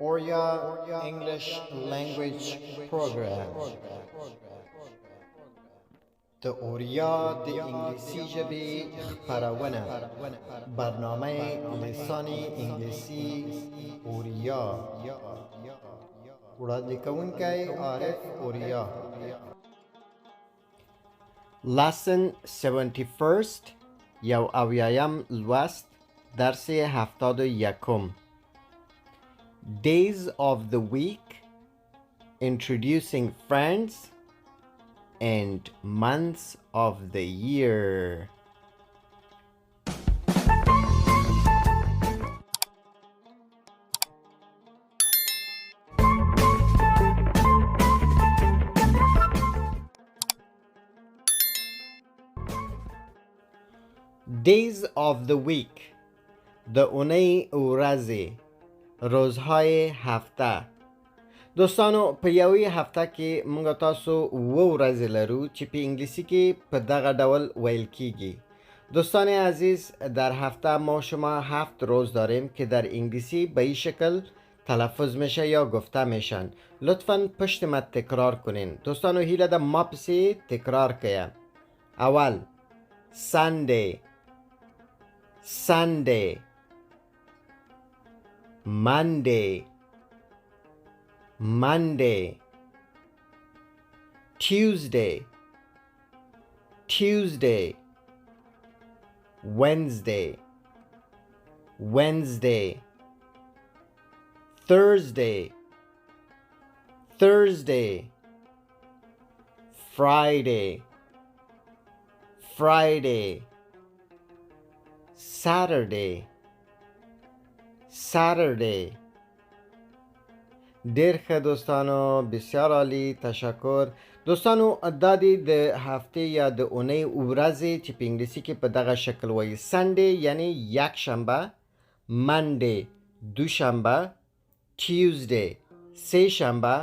Oria English Language Program. د اوریا د انګلیسي ژبې خپرونه برنامه لسانی انګلیسي اوریا وړاندې کوونکی عارف اوریا. Lesson 71 یو اویایم لوست درس 71 Days of the week, introducing friends and months of the year. Days of the week. د اونۍ ورځې روزهای هفته. دوستانو په یوې هفته کې موږ تاسو اوه ورځې لرو چې په انګلیسی کې په دغه ډول ویل کیږي. دوستان عزیز در هفته ما شما 7 روز داریم که در انگلیسی به این شکل تلفظ میشه یا گفته میشن. لطفاً پشت ما تکرار کنین. دوستانو هیله ده ما پسی تکرار که. اول Sunday Sunday Monday Monday Tuesday Tuesday Wednesday Wednesday Thursday Thursday Friday Friday Saturday Saturday. ډیر ښه دوستانو، بسیار عالی، تشکر. دوستانو دا د هفته یا د اونۍ ورځې چې په انګلیسي کې په دغه شکل وایي. سنډے یعنی یک شنبه، منډے دوشنبه، ټیوزډے سه شنبه،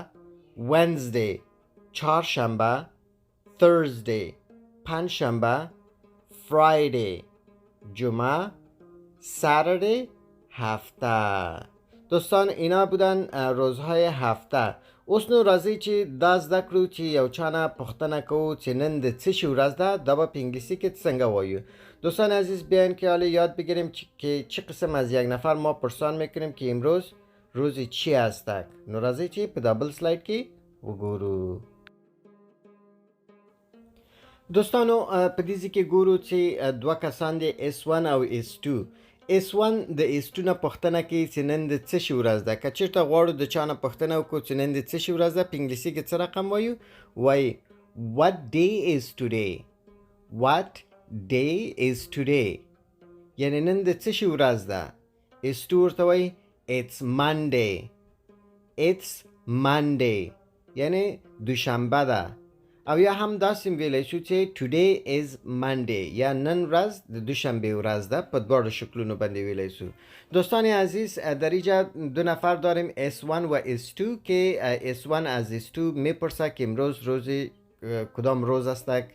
ونزډے چهارشنبه، تھرزډے پنج شنبه، فرایډے جمعه، ساتردے هفته. دوستان اینا بودن روزهای هفته. اوس نو راځي چې دا زده کړو چې یو چا نه پوښتنه کوو چې نن د څه شي ورځ ده، دا به په انګلیسي کې څنګه وایو. دوستان عزیز بیاین که حالا یاد بگیریم که چه قسم از یک نفر ما پرسان میکنیم که امروز روزی چی هستک. نو راځي چې په دبل سلاید کې وګورو. دوستانو په دې کې ګورو چې دوه کسان دي S1 او S2. S1 د S2 نه پوښتنه کوي چې نن د څه شي ورځ ده. که چېرته غواړو د چا نه پوښتنه وکړو چې نن د څه شي ورځ ده، په انګلیسي کې څه رقم وایو؟ وایي What day is today? What day is today? یعنی نن د څه شي ورځ ده. S2 ورته وایي It's Monday. It's Monday یعنی دوشنبه ده. او یا هم داسې ویلی شو چې today is Monday یا نن ورځ د دوشنبه ورځ ده. په دواړو شکلونو باندې ویلی شو. دوستان عزیز در اینجا دو نفر داریم S1 و S2 که S1 از S2 میپرسه که امروز روز کدام روز استک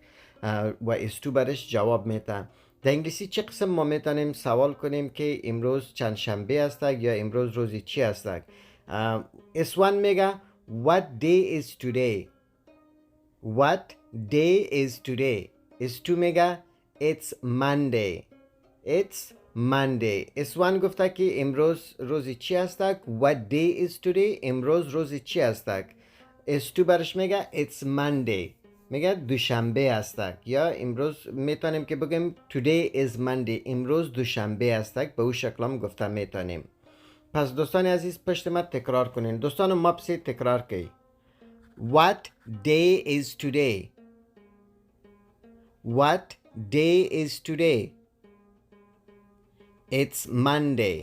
و S2 برش جواب میده. در انگلیسی چه قسم ما میتونیم سوال کنیم که امروز چند شنبه استک یا امروز روزی چی استک. S1 میگه What day is today? What day is today? S2 میگه It's Monday. It's Monday. S1 گفته که امروز روزی چی هستک. What day is today? امروز روزی چی هستک. S2 برش میگه It's Monday. میگه دوشنبه هستک. یا امروز میتونیم که بگیم Today is Monday. امروز دوشنبه هستک. به او شکلم گفته میتونیم. پس دوستان عزیز پشت ما تکرار کنین. دوستان ما پسی تکرار کی. What day is today? What day is today? It's Monday.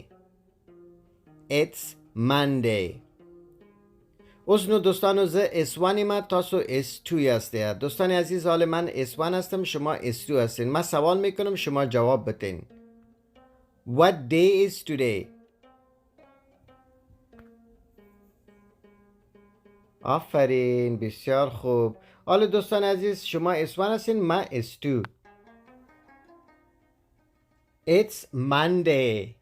It's Monday. اوس نو دوستانو زه S1 ما تاسو S2 هسته. دوستان عزیز حال من S1 هستم، شما S2 هستین. من سوال میکنم شما جواب بتین. What day is today? آفرین، بسیار خوب. حالا دوستان عزیز شما S1 هستین، من S2. It's Monday.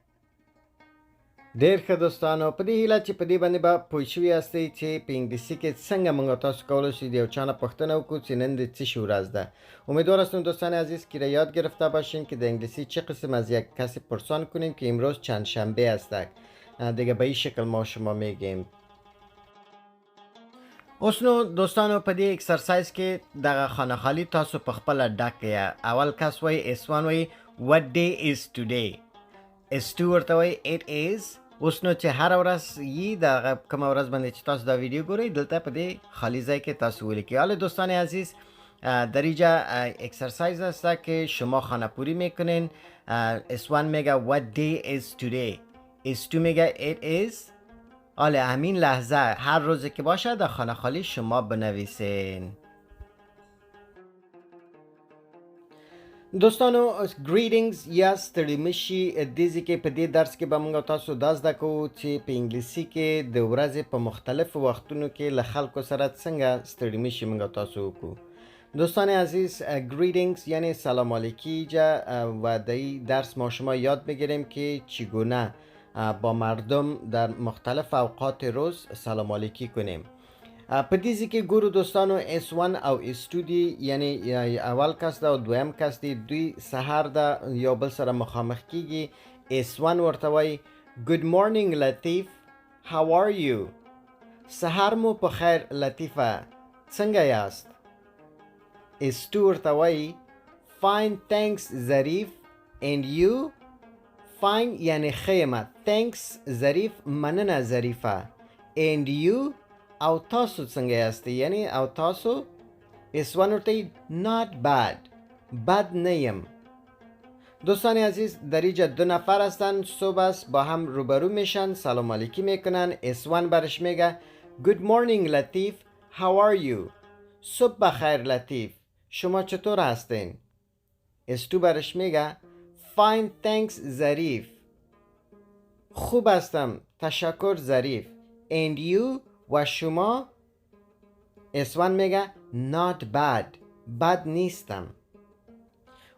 ډیر ښه دوستانو، په دې هیله چې په دې باندې به پوه شوي یاستئ چې په انګلیسي کې څنګه موږ تاسو کولی شو د یو چا نه پوښتنه وکړو چې نن د څه شی ورځ ده. امیدوار هستم دوستان عزیز که یاد گرفته باشین که در انگلیسی چه قسم از یک کسی پرسان کنیم که امروز چند شنبه است. دیگه به این شکل ما شما میگیم. اوس نو دوستانو په دې اکسرسایز کې دغه خانه خالی تاسو په خپله ډک کړئ. اول کس وایي S1 وایي what day is today. S2 ورته وایي it is. اوس نو چې هر ورځ یي دغه کومه ورځ باندې چې تاسو دا ویډیو ګورئ دلته په دې خالی ځای کې تاسو ولیکئ. حالا دوستان عزیز در اینجا اکسرسایز است که شما خانه پوری میکنین. S1 میگه what day is today. S2 میگه it is. حالا همین لحظه هر روزی که باشه در خانه خالی شما بنویسین. دوستانو greetings یا ستړي مشي دیزی که په دې درس کې به موږ تاسو دا زده کوو چې په انګلیسي کې د ورځې په مختلفو وختونو کې له خلکو سره څنګه ستړي مشي موږ تاسو وکړو. دوستان عزیز greetings یعنی سلام علیکی و در این درس ما شما یاد بگیریم که چگونه با مردم در مختلف اوقات روز سلام علیکی کنیم. په دیزی که گورو دوستانو S1 او S2 دی یعنی اول کس ده و دویم کس دی دوی سهر ده یا بل سره مخامخ کیگی. S1 ورته وای Good morning لطیف How are you. سهر مو په خیر لطیفه څنګه یاست. S2 ورته وای Fine thanks ظریف and you. Fine یعنی خیمه. Thanks ظریف مننه ظریفه. And you او تاسو څنګه یاستی یعنی او تاسو. S1 ورته not bad بد نیم. دوستان عزیز در اینجا دو نفر هستن صبح است با هم روبرو میشن سلام علیکی میکنن. S1 برش میگه Good morning لطیف How are you. صبح بخیر لطیف شما چطور هستین. S2 برش میگه Fine thanks ظریف خوب هستم تشکر ظریف. And you و شما. S1 میگه not bad بد نیستم.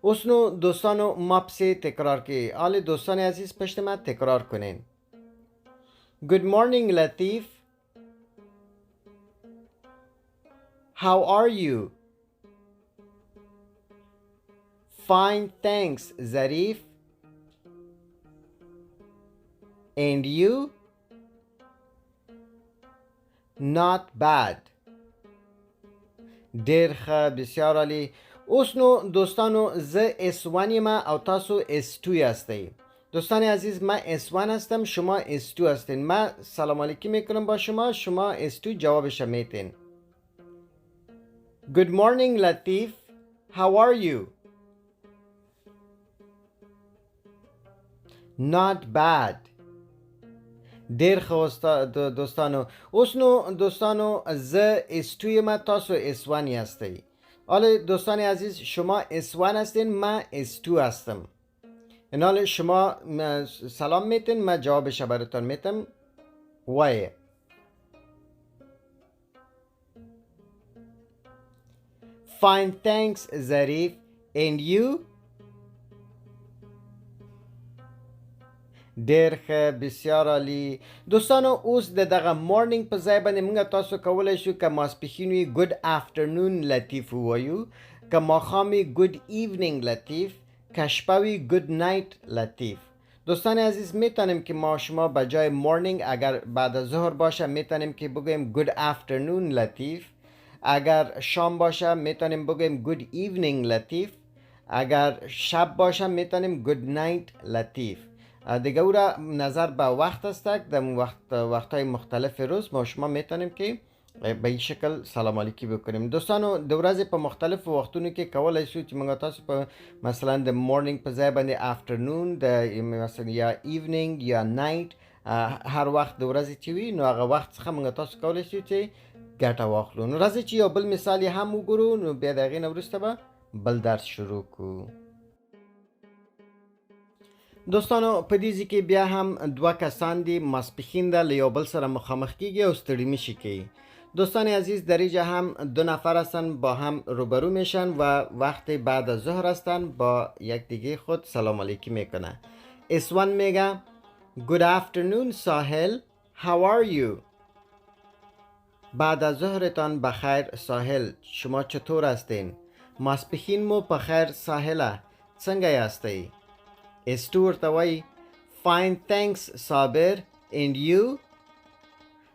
اوسنو دوستانو ما پسی تکرار کی. حال دوستان عزیز پشت ما تکرار کنین. Good morning لطیف How are you. Fine thanks ظریف. And you not bad. ډیر ښه بسیار عالی. اوس نو دوستانو زه S1 یم او تاسو S2 هستی. دوستان عزیز ما S1 هستم شما S2 هستین. ما سلام علیکی میکنم با شما شما S2 جوابش میتین. Good morning لطیف How are you. Not bad. ډیر ښه دوستانو. اوس نو دوستانو زه S2 یم تاسو S1 هستی. حالا دوستان عزیز شما S1 هستین ما S2 هستم. حالا شما سلام میتین ما جوابش براتون میتم. وای Fine thanks ظریف And you. ډیر ښه بسیار عالی. دوستانو اوس د دغه مورنینګ په ځای باندې موږ تاسو کولی شو که ماسپښین وي ګود افټرنون لطیف ووایو. که ماښام وي ګود ایونینګ لطیف. که شپه وي ګود نایت لطیف. دوستان عزیز میتونیم که ما شما به جای مورنینگ اگر بعد از ظهر باشه میتونیم که بگویم گود افټرنون لطیف. اگر شام باشه میتونیم بگویم گود ایونینگ لطیف. اگر شب باشه میتونیم گود نایت لطیف. دیگه او را نظر به وقت است در وقتهای مختلف روز ما شما میتونیم که به این شکل سلام علیکی بکنیم. دوستانو د ورځې په مختلف وختونو کې کولای شو چې موږ تاسو په مثلا د مورنینګ په ځای باندې افټرنون د مثلا یا ایونینګ یا نایت هر وخت د ورځې چې وي نو هغه وخت څخه موږ تاسو کولای شو چې ګټه واخلو. نو راځئ چې یو بل مثال هم وګورو نو بیا د هغې نه وروسته به بل درس شروع کړو. دوستانو په دې کې بیا هم دوه کسان دي ماسپښین ده له یو بل سره مخامخ کیږي او ستړي میشي کوي. دوستان عزیز در اینجا هم دو نفر هستن با هم روبرو میشن و وقت بعد از ظهر هستن با یک دیگه خود سلام علیکی میکنه. S1 میگه Good afternoon ساحل. How are you? بعد از ظهرتان بخیر ساحل. شما چطور هستین؟ ماسپښین مو بخیر ساحله. څنګه یاستئ؟ استو ورته وایي Fine thanks صابر. And you?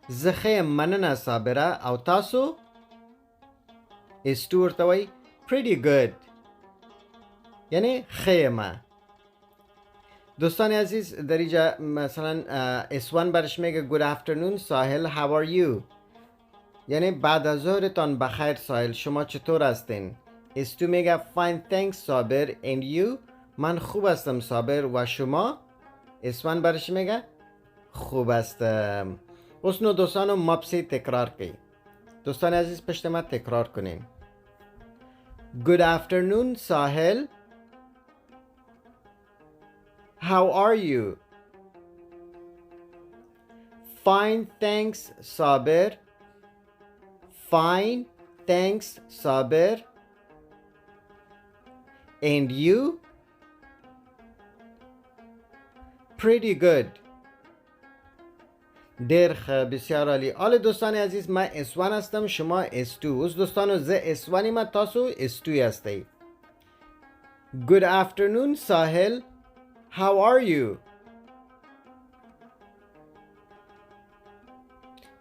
زه ښه یم مننه صابره. او تاسو؟ استو ورته وایي Pretty good. یعنی ښه یمه. دوستان عزیز در اینجا مثلا S1 برش میگه Good afternoon ساحل. How are you? یعنی بعد از ظهرتان بخیر ساحل. شما چطور هستین؟ S2 میگه Fine thanks صابر. And you? من خوب هستم صابر. و شما؟ S1 برش میگه خوب هستم. نو دوستانو مپسی تکرار کی. دوستان عزیز پشت ما تکرار کنین. Good afternoon ساحل. How are you? Fine thanks صابر. Fine thanks صابر. And you? Pretty good. ډیر ښه بسیار عالی. حالا دوستان عزیز ما S1 هستم شما S2. اوس دوستانو زه S1 یم تاسو S2 هستی. Good afternoon ساحل. How are you?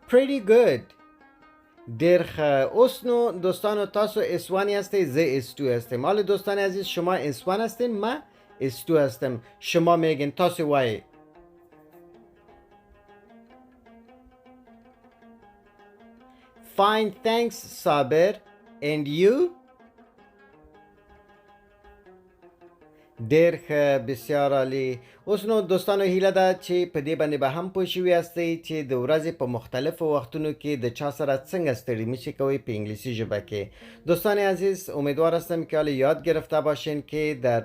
Pretty good. ډیر ښه. اوس نو دوستانو تاسو S1 هستی زه S2 هستم. حالا دوستان عزیز شما S1 هستین ما S2 هستم. شما میگین تاسو وای Fine thanks صابر. And you? ډیر ښه بسیار عالی. اوس نو دوستانو هیله ده چې په دې باندې به هم پوه شوي هستئ چې د ورځې په مختلفو وختونو کې د چا سره څنګه ستړي مشی کوئ په انگلیسی ژبه کې. دوستان عزیز امیدوار هستم که حالا یاد گرفته باشین که در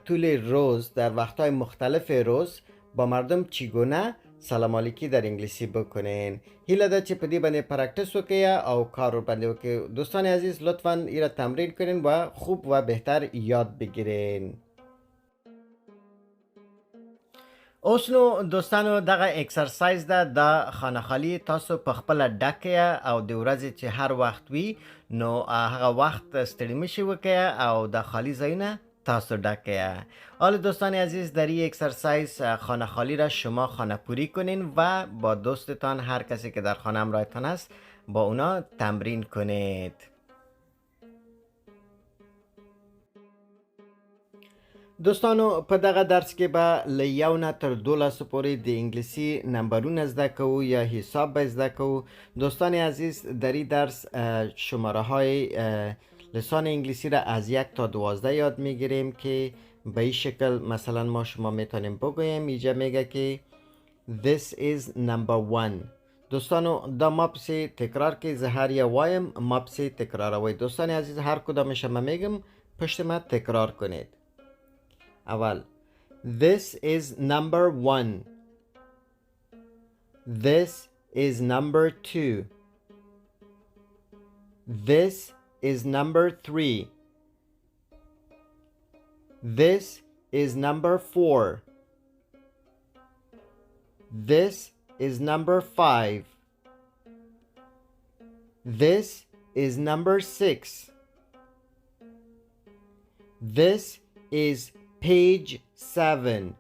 طول روز در وقتهای مختلف روز با مردم چگونه سلام علیکی در انگلیسی بکنین. هیله ده چې په دې باندې پرکټس وکړئ او کار ور باندې وکړئ. دوستان عزیز لطفاً ایره تمرین کنین و خوب و بهتر یاد بگیرین. اوس نو دوستانو دغه اکسرسایز ده د خانه خالی تاسو په خپل ډکه او د ورځې چې هر وخت وي نو هغه وخت ستړي مشي وکړئ او د خالی ځایونه تاسو ډکه. حالا دوستان عزیز در این اکسرسایز خانه خالی را شما خانه پوری کنین و با دوستتان هر کسی که در خانه همراهتان است با اونا تمرین کنید. دوستانو په دغه درس کې به له 1 نه تر 12 پورې د انګلیسي نمبرونه زده کوو یا حساب به زده کوو. دوستان عزیز در این درس شماره های لسان انگلیسی را از 1 تا 12 یاد میگیریم که به این شکل مثلا ما شما میتونیم بگوییم. اینجا میگه که This is number 1. دوستانو دا ما پسی تکرار که زهر یا وایم ما پسی تکرار وی. دوستان عزیز هر کدامش ما میگم پشت ما تکرار کنید. اول This is number 1. This is number 2. This is number 3. This is number 4. This is number 5. This is number 6. This is page 7.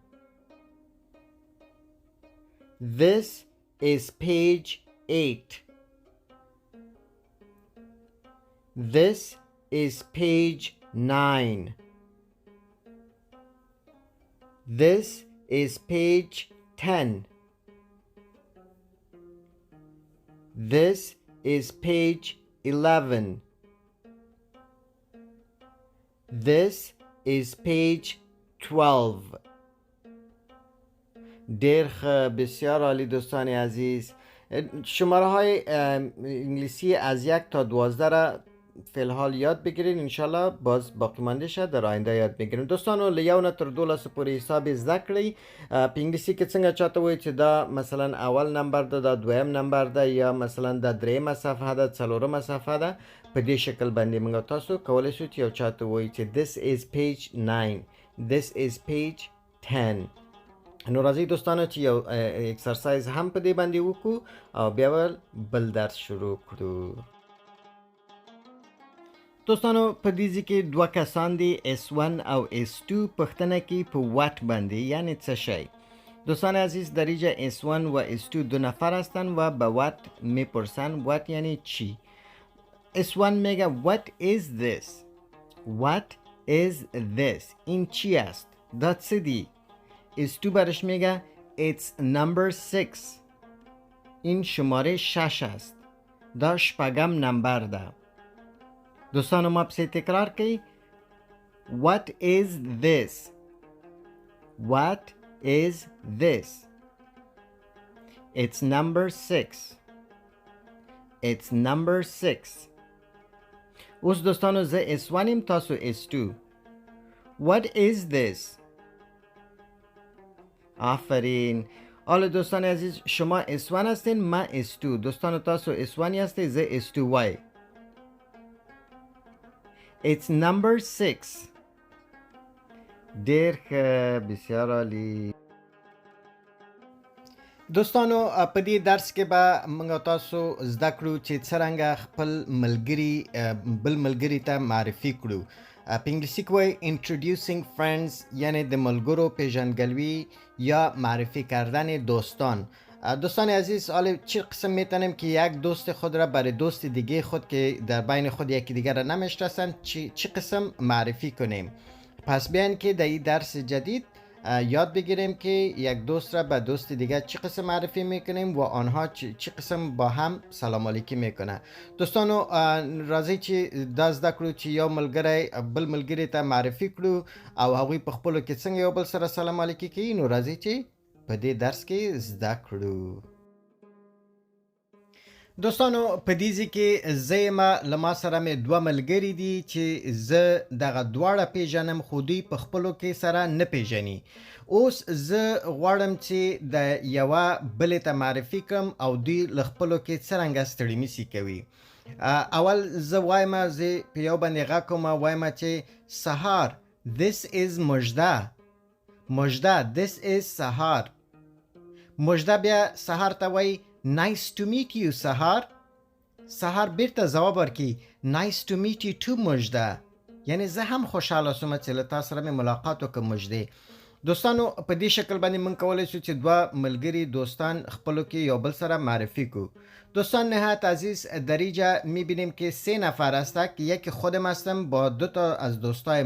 This is page 8. This is page 9. This is page 10. This is page 11. This is page 12. ډیر ښه بسیار عالی دوستان عزیز. شماره های انگلیسی از 1 تا 12 را فی الحال یاد بگیرین. انشالله باز باقی مانده شد در آینده یاد بگیرین. دوستانو له 1 نه تر 12 پورې حساب زده کړئ. په انګلیسي کې څنګه چاته وایي چې دا مثلا اول نمبر ده، دا دویم نمبر ده، یا مثلا دا دریمه صفحه ده، څلورمه صفحه ده. په دې شکل باندې موږ تاسو کولی شو چې یو چاته وایي چې this is page 9, this is page 10. نو راځئ دوستانو چې یو اکسرسایز هم په دې باندې وکړو او بیا بل درس شروع کړو. دوستانو په دې ځای کې دوه کسان دي S1 او S2 پوښتنه کوي په وات باندې یعنی څه شی. دوستان عزیز در اینجا S1 و S2 دو نفر هستن و به وات میپرسن وات یعنی چی. S1 میگه what is this. What is this. این چی است؟ دا چه دی؟ S2 برش میگه it's number 6. این شماره 6 است. دا شپږم نمبر ده. دوستانو ما پسې تکرار کړئ. What is this? What is this? It's number 6. It's number 6. اوس دوستانو زه S1 یم تاسو S2. What is this? آفرین. حالا دوستان عزیز شما S1 هستین من S2. دوستانو تاسو S1 هستین زه S2Y. It's number 6. ډیر ښه بسیار عالی. دوستانو په دې درس کې به موږ تاسو زده کړو چې څرنګه خپل ملګري بل ملګري ته معرفي کړو. په انګلیسي کې وایي introducing friends یعنی د ملګرو پیژندګلوي یا معرفی کردن دوستان. دوستان عزیز حالا چه قسم میتونیم که یک دوست خود را برای دوست دیگه خود که در بین خود یکی دیگر را نمیشناسند چه قسم معرفی کنیم. پس بیاین که در این درس جدید یاد بگیریم که یک دوست را به دوست دیگر چه قسم معرفی میکنیم و آنها چه قسم با هم سلام علیکی میکنه. دوستانو راځي چې دا زده کړو چې یو ملګری بل ملګری ته معرفي کړو او هغوی په خپلو کې څنګه یو بل سره سلام علیکی کوي. نو راځي چې په دې درس کې زده کړو. دوستانو په دې ځای کې زه یم له ما سره مې دوه ملګري دي چې زه دغه دواړه پیژنم خو دوی په خپلو کې سره نه پیژني. اوس زه غواړم چې د یوه بلې ته معرفي کړم او دوی له خپلو کې څرنګه ستړي مسي کوي. اول زه وایم زه په یو باندې غږ کوم وایم چې سهار this is مژده. مژده this is سهار. مژده بیا سهار ته وایي Nice to meet you سهار. سهار بیرته ځواب ورکړي Nice to meet you too مژده. یعنی زه هم خوشحاله شوم چې له تا سره مې ملاقات وکړم مژده. دوستانو په دې شکل باندې موږ کولی شو چې دوه ملګري دوستان خپلو کې یو بل سره معرفی کو. دوستان نهایت عزیز در اینجا میبینیم که 3 نفر هستند که یکی خودم هستم با 2 تا از دوستای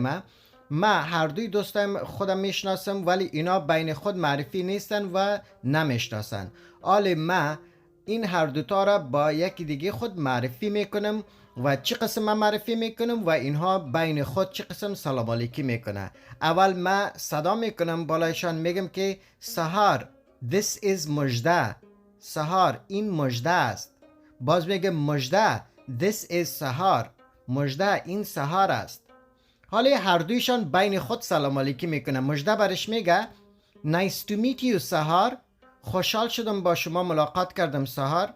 من هر دوی دوستایم خودم میشناسم ولی اینا بین خود معرفی نیستن و نمیشناسن. حال من این هر دوتا را با یکی دیگه خود معرفی میکنم و چه قسم من معرفی میکنم و اینها بین خود چه قسم سلام علیکی میکنه. اول من صدا میکنم بالایشان میگم که سهار this is مژده. سهار این مژده است. باز میگم مژده this is سهار. مژده این سهار است. حالا هر دویشان بین خود سلام علیکی میکنه. مژده برش میگه Nice to meet you سهار. خوشحال شدم با شما ملاقات کردم سهار.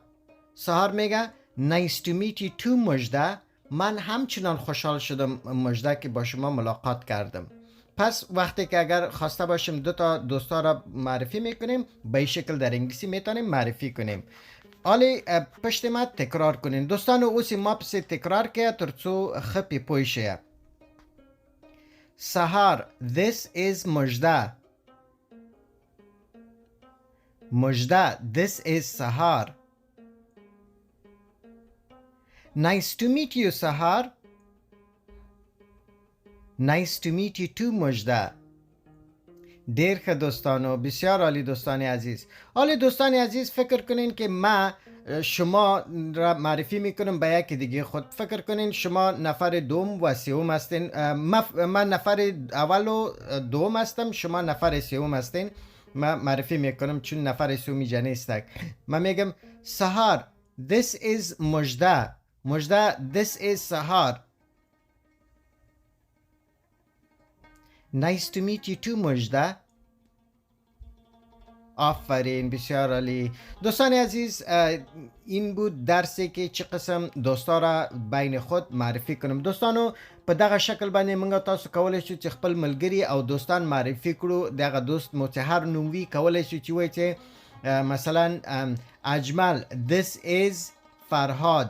سهار میگه Nice to meet you too مژده. من همچنان خوشحال شدم مژده که با شما ملاقات کردم. پس وقتی که اگر خواسته باشیم 2 تا دوستا را معرفی میکنیم به این شکل در انگلیسی میتونیم معرفی کنیم. حالا پشت ما تکرار کنیم. دوستانو اوسی ما پس تکرار که ترڅو خپی پوی شه. سهار this is مژده. مژده this is سهار. Nice to meet you سهار. Nice to meet you too مژده. ډیر ښه دوستانو بسیار عالی دوستان عزیز. حالا دوستان عزیز فکر کنین که من شما را معرفی میکنم به یکی دیگه خود. فکر کنین شما نفر دوم و سوم هستین. من نفر اول و دوم هستم شما نفر سوم هستین. من معرفی میکنم چون نفر سومی جا نیستک. من میگم سهار this is مژده. مژده this is سهار. Nice to meet you too مژده. آفرین، بسیار عالی. دوستان عزیز، این بود درسی که چه قسم دوستا را بین خود معرفی کنم. دوستانو په دغه شکل باندې موږ تاسو کولای شو چې خپل ملګري او دوستان معرفي کړو. دغه دوست مو چې هر نوم وي کولای شو چې وایي چې مثلا اجمل this is فرهاد،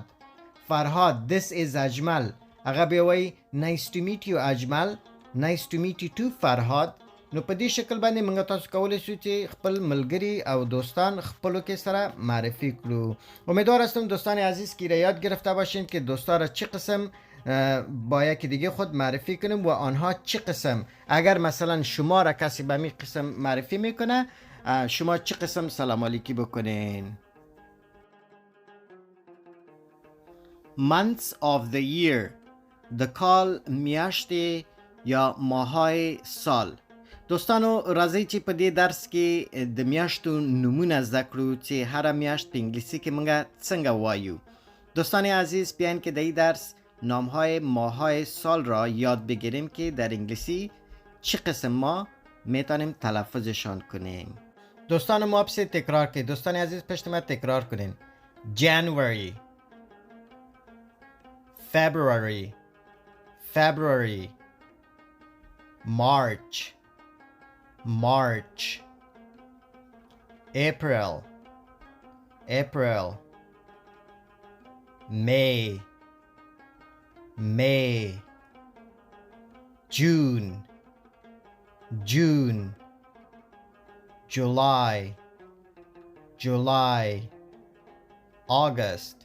فرهاد this is اجمل، هغه به وایي nice to meet you اجمل، nice to meet you too فرهاد. نو په دې شکل باندې موږ تاسو کولای شو چې خپل ملګري او دوستان خپلو کې سره معرفی کړو. امیدوار هستم دوستان عزیز که را یاد گرفته باشین که دوستا را چه قسم با یکی دیگه خود معرفی کنیم و آنها چه قسم، اگر مثلا شما را کسی به می قسم معرفی میکنه شما چه قسم سلام علیکی بکنین. Months of the year، د کال میاشتې یا ماهای سال. دوستانو راځئ چې په دې درس کې د میاشتو نومونه زده کړو چې هر میاشت په انګلیسی کې موږ څنګه وایو. دوستان عزیز بیاین که در این درس نامهای ماهای سال را یاد بگیریم که در انگلیسی چه قسم ما میتونیم تلفظشان کنیم. دوستان ما بسید تکرار کنید. دوستان عزیز پشت ما تکرار کنین. January، February، February، March، March، April، April، May، May، June، June، July، July، August،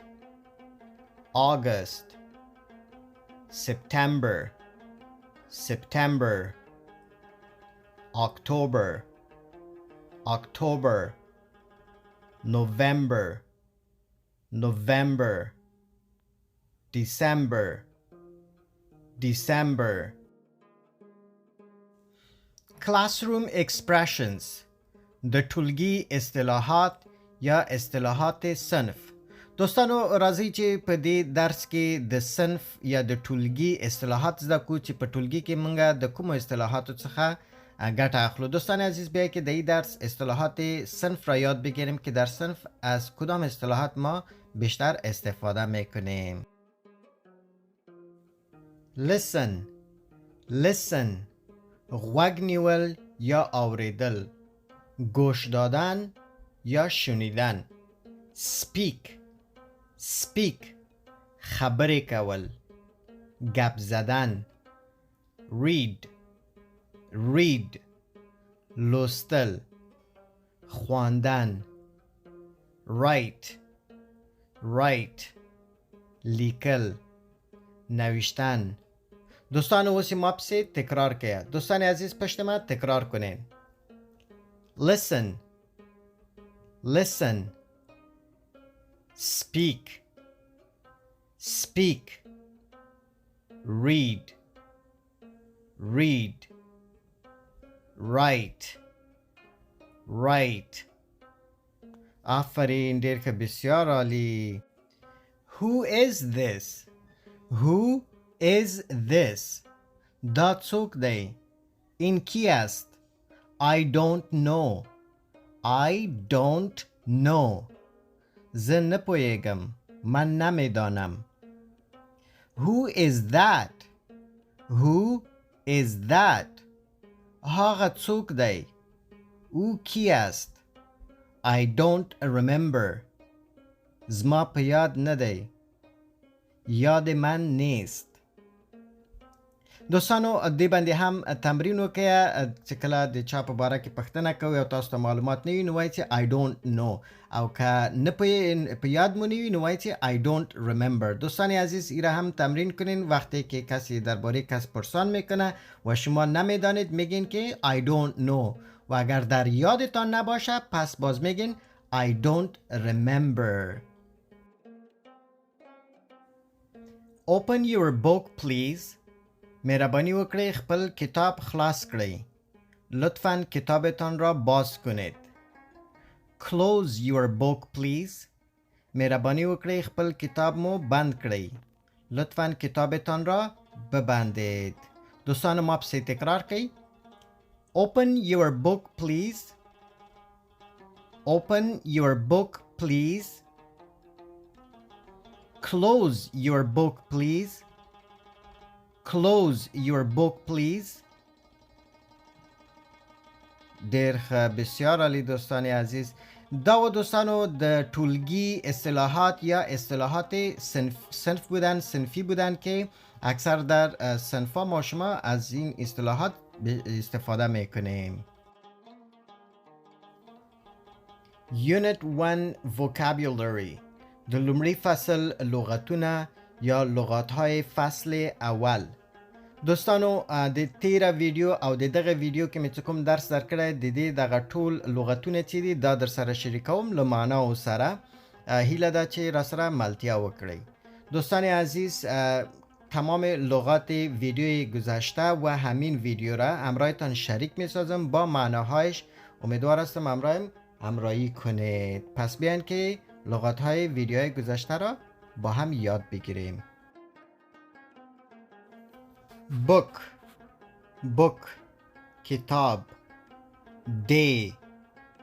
August، September، September، October، October، November، November، December، December. Classroom expressions، د ټولګي اصطلاحات یا اصطلاحات صنف. دوستانو راځئ چې په دې درس کې د صنف یا د ټولګي اصطلاحات زده کړو چې په ټولګي کې موږ د کومو اصطلاحاتو څخه ګټه اخلو. دوستان عزیز بیایید که در این درس اصطلاحات صنف را یاد بگیریم که در صنف از کدام اصطلاحات ما بیشتر استفاده میکنیم. Listen، listen، غوږ نیول یا اوریدل، گوش دادن یا شنیدن. Speak، speak، خبرې کول، گپ زدن. Read، read، لوستل، خواندن. Write، write، لیکل، نوشتن. دوستان اوسی ما پسی تکرار کیا. دوستان عزیز پشت ما تکرار کنین. Listen، listen، speak، speak، read، read، write، write. آفرین، ډیر که بسیار عالی. Who is this؟ Who is this؟ دا څوک دی؟ این کی است؟ I don't know، I don't know، زه نه پوهیږم، من نمیدانم. Who is that؟ Who is that؟ هغه څوک دی؟ او کی است؟ I don't remember، زما په یاد نه دی، یاد من نیست. دوستانو دې باندې هم تمرین وکړئ چې کله د چا په باره کې پوښتنه کوئ او تاسو ته معلومات نه وي نو وایئ چې I don't know، او که نه په یاد مو نه وي نو وایئ چې I don't remember. دوستان عزیز این را هم تمرین کنین. وقتی که کسی درباره کس پرسان میکنه و شما نمیدانید میگین که I don't know، و اگر در یادتان نباشه پس باز میگین I don't remember. Open your book please. مهربانی وکړئ خپل کتاب خلاص کړئ. لطفاً کتابتان را باز کنید. Close your book please. مهربانی وکړئ خپل کتاب مو بند کړئ. لطفاً کتابتان را ببندید. دوستان ما پسی تکرار کړئ. Open your book please. Open your book please. Close your book please. Close your book please. ډیر ښه، بسیار عالی دوستان عزیز. دا و دوستانو د ټولګي اصطلاحات یا اصطلاحات صنف بودن، صنفی بودن که اکثر در صنفا ما شما از این اصطلاحات استفاده میکنیم. Unit 1 Vocabulary. د لومړي فصل لغتونه یا لغاتهای فصل اول. دوستانو د تیره ویډیو او د دغه ویډیو کې مې کوم درس درکړی د دې دغه ټول لغتونه چې دي دا در سره شریکوم له معناو سره. هیله ده چې را سره ملتیا وکړئ. دوستان عزیز تمام لغات ویدیوی گذشته و همین ویدیو را همراهتان شریک می سازم با معناهایش. امیدوار هستم همراهی کنید. پس بیاین که لغات های ویدیوهای گذشته را با هم یاد بگیریم. book کتاب. day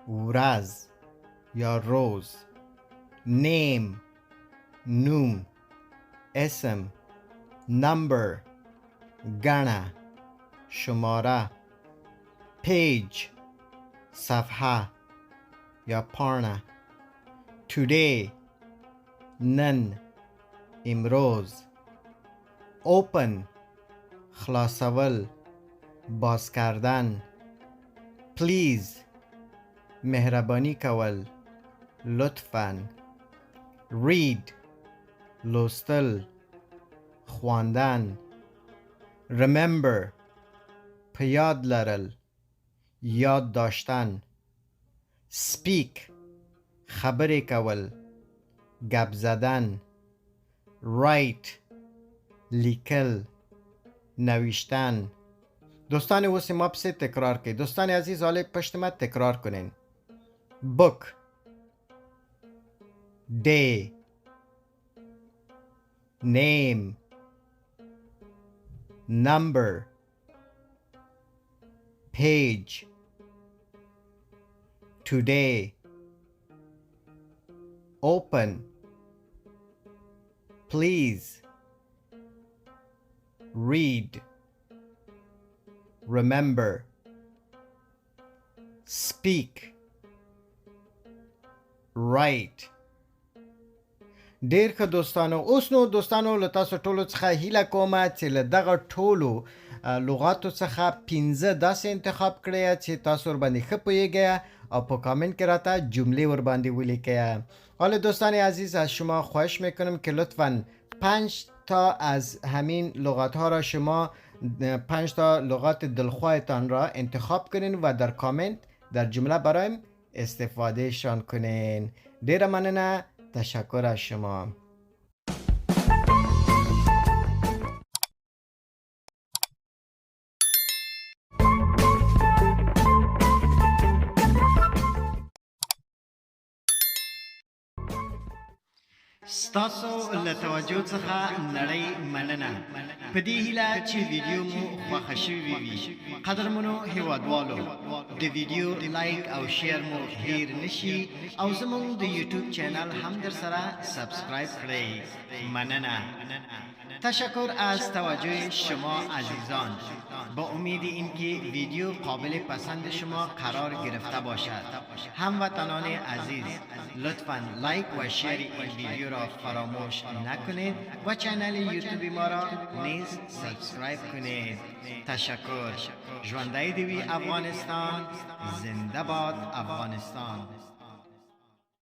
ورځ یا روز. name نوم اسم. number گڼه شماره. page صفحه یا پاڼه. today نن امروز. open خلاصول باز کردن. please مهربانی کول لطفاً. read لوستل خواندن. remember په یاد لرل یاد داشتن. speak خبرې کول گپ زدن. write لیکل نوشتن. دوستان اوس ما پسې تکرار کړئ. دوستان عزیز حالا پشت ما تکرار کنین. book day name number page today open please read remember speak write. ډیر ښه دوستانو، اوس نو دوستانو له تاسو ټولو څخه هیله کومه چې له دغه ټولو لغاتو څخه 15 داسې انتخاب کړئ چې تاسو ورباندې ښه پوهیږئ او په کامنت کې راته جملې ورباندې ولیکئ. حالا دوستان عزیز از شما خواهش میکنم که لطفاً 5 تا از همین لغات ها را شما 5 تا لغات دلخواهتان را انتخاب کنین و در کامنت در جمله برایم استفاده شان کنین. ډیر مننه. تشکر از شما. ستاسو له توجه څخه نړۍ مننه. په دې هیله چې ویډیو مو خوښه شوې وي. قدرمنو هیوادوالو د ویډیو لایک او شیر مو هیر نشي او زموږ د یوټیوب چینل هم در سره سابسکرایب کړئ. مننه. تشکر از توجه شما عزیزان. با امید اینکه ویدیو قابل پسند شما قرار گرفته باشد. هموطنان عزیز لطفاً لایک و شیر این ویدیو را فراموش نکنید و چینل یوتیوب ما را نیز سابسکرایب کنید. تشکر. ژوندی دوی افغانستان. زنده باد افغانستان.